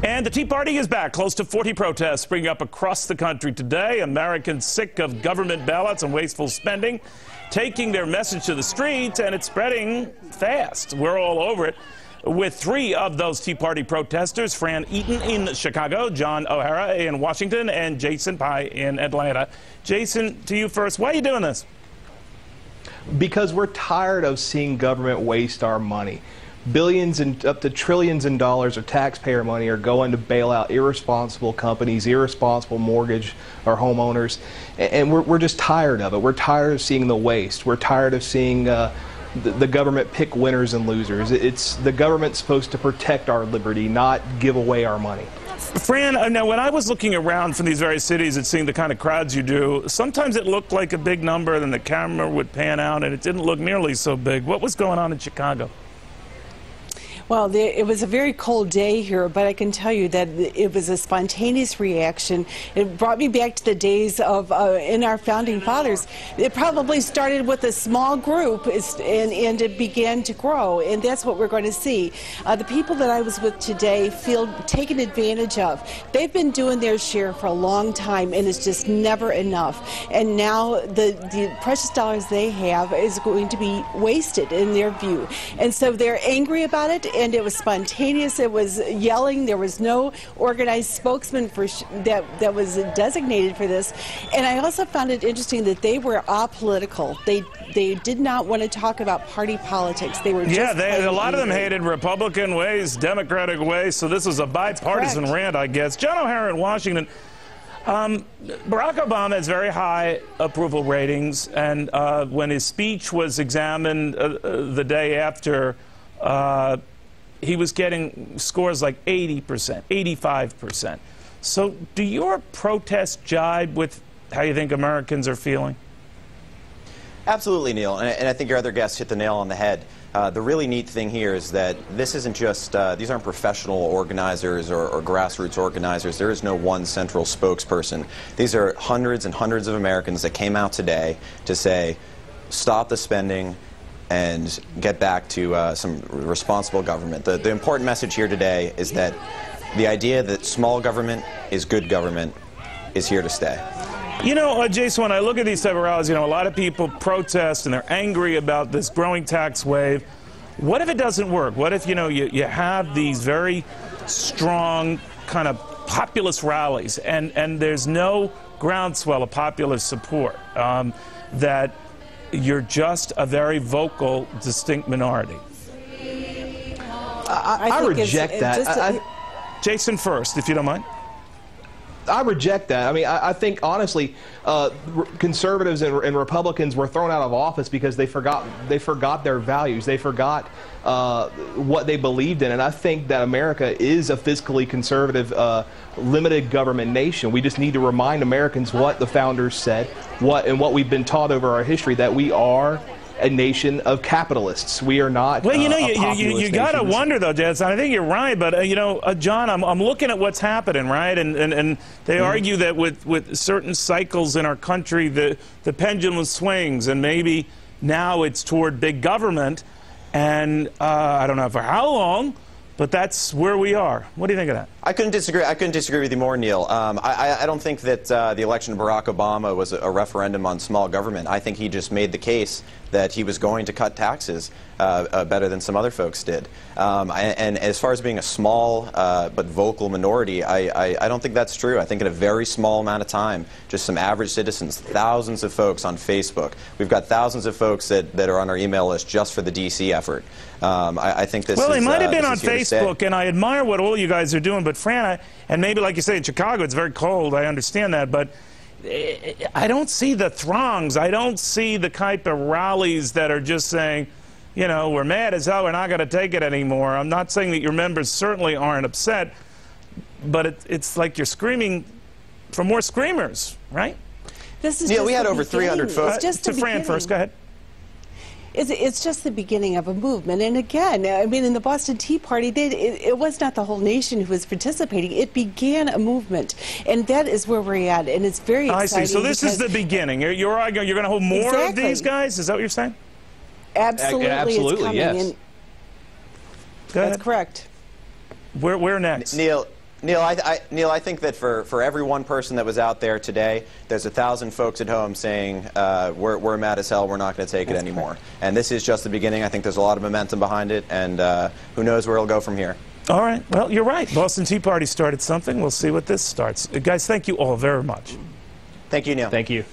And the Tea Party is back. Close to 40 protests spring up across the country today. Americans sick of government bailouts and wasteful spending, taking their message to the streets, and it's spreading fast. We're all over it. With three of those Tea Party protesters, Fran Eaton in Chicago, John O'Hara in Washington, and Jason Pai in Atlanta. Jason, to you first. Why are you doing this? Because we're tired of seeing government waste our money. Billions and up to trillions in dollars of taxpayer money are going to bail out irresponsible companies, irresponsible mortgage or homeowners, and we're just tired of it. We're tired of seeing the waste. We're tired of seeing the government pick winners and losers. It's the government's supposed to protect our liberty, not give away our money. Fran, now when I was looking around from these various cities and seeing the kind of crowds you do, sometimes it looked like a big number, then the camera would pan out and it didn't look nearly so big. What was going on in Chicago? Well, it was a very cold day here, but I can tell you that it was a spontaneous reaction. It brought me back to the days of in our founding fathers. It probably started with a small group, and it began to grow, and that's what we're going to see. The people that I was with today feel taken advantage of. They've been doing their share for a long time, and it's just never enough. And now the precious dollars they have is going to be wasted in their view. And so they're angry about it. And it was spontaneous. It was yelling. There was no organized spokesman for that was designated for this. And I also found it interesting that they were apolitical. They did not want to talk about party politics. They were just a lot of them hated Republican ways, Democratic ways. So this was a bipartisan rant, I guess. John O'Hara in Washington. Barack Obama has very high approval ratings, and when his speech was examined the day after, he was getting scores like 80%, 85%. So do your protests jibe with how you think Americans are feeling? Absolutely, Neil. And I think your other guests hit the nail on the head. The really neat thing here is that this isn't just, these aren't professional organizers or grassroots organizers. There is no one central spokesperson. These are hundreds and hundreds of Americans that came out today to say, stop the spending and get back to some responsible government. The important message here today is that the idea that small government is good government is here to stay. You know, Jason, when I look at these type of rallies, you know, a lot of people protest and they're angry about this growing tax wave. What if it doesn't work? What if, you know, you have these very strong kind of populist rallies and there's no groundswell of popular support, that you're just a very vocal, distinct minority? I reject that. Jason first, if you don't mind. I reject that. I mean, I think, honestly, conservatives and Republicans were thrown out of office because they forgot their values. They forgot what they believed in. And I think that America is a fiscally conservative, limited government nation. We just need to remind Americans what the founders said, what we've been taught over our history, that we are a nation of capitalists. We are not. Well, you know, you got to wonder, though, Jason. I think you're right, but you know, John, I'm looking at what's happening, right? And they argue that with certain cycles in our country, the pendulum swings, and maybe now it's toward big government, and I don't know for how long, but that's where we are. What do you think of that? I couldn't disagree with you more, Neil. I don't think that the election of Barack Obama was a referendum on small government. I think he just made the case that he was going to cut taxes better than some other folks did. And as far as being a small but vocal minority, I don't think that's true. I think in a very small amount of time, just some average citizens, thousands of folks on Facebook. We've got thousands of folks that are on our email list just for the D.C. effort. I think this Well, is, they might have been on Facebook, and I admire what all you guys are doing, but Fran, and maybe like you say in Chicago, it's very cold, I understand that, but I don't see the throngs. I don't see the type of rallies that are just saying, you know, we're mad as hell, we're not going to take it anymore. I'm not saying that your members certainly aren't upset, but it's like you're screaming for more screamers, right? This is Neil, we had over 300 folks. To Fran first, go ahead. It's just the beginning of a movement. And again, I mean, in the Boston Tea Party, it was not the whole nation who was participating. It began a movement. And that is where we're at. And it's very exciting. I see. So this is the beginning. You're arguing you're going to hold more of these guys? Is that what you're saying? Absolutely. Absolutely, it's coming. yes. That's correct. Where next? Neil, Neil, I think that for every one person that was out there today, there's 1,000 folks at home saying, we're mad as hell, we're not going to take it anymore. And this is just the beginning. I think there's a lot of momentum behind it, and who knows where it'll go from here. All right. Well, you're right. Boston Tea Party started something. We'll see what this starts. Guys, thank you all very much. Thank you, Neil. Thank you.